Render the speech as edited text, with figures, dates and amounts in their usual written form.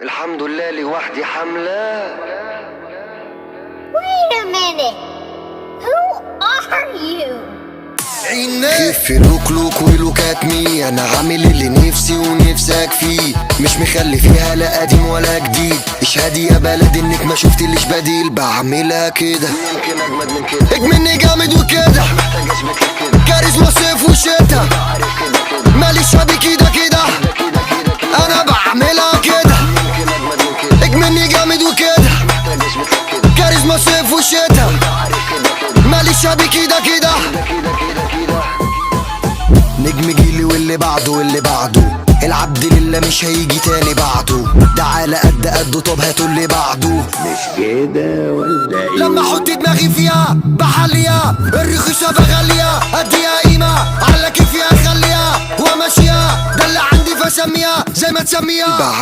الحمد لله لوحدي حملة. Wait a minute. Who are you? خف لوك لوك ولوكات مي، انا عامل اللي نفسي ونفسك فيه، مش مخلي فيها لا قديم ولا جديد. اشهدي يا بلد انك ما شفتليش بديل، بعملها كده يمكن اجمد من كده، اجمني جامد وكده، محتاج اثبت لك كده، كاريزما صيف وشتا، عارف كده كده مالي شبي كده كده، كده كده كده. انا بعملها كده يمكن اجمد من كده، اجمني جامد وكده، محتاج اثبت لك كده، كاريزما صيف وشتا، عارف كده كده مالي شبي كده كده. كده كده كده. نجم جيلي واللي بعده واللي بعده، العبد لله مش هيجي تاني بعده، ده على قد قده، طب هاتوا اللي بعده. مش كده ولا ايه؟ لما احط دماغي فيها بحليها، الرخيصة بغليها، اديها قيمة على كيفي اخليها، وامشيها ده اللي عندي فاسميها زي ما تسميها.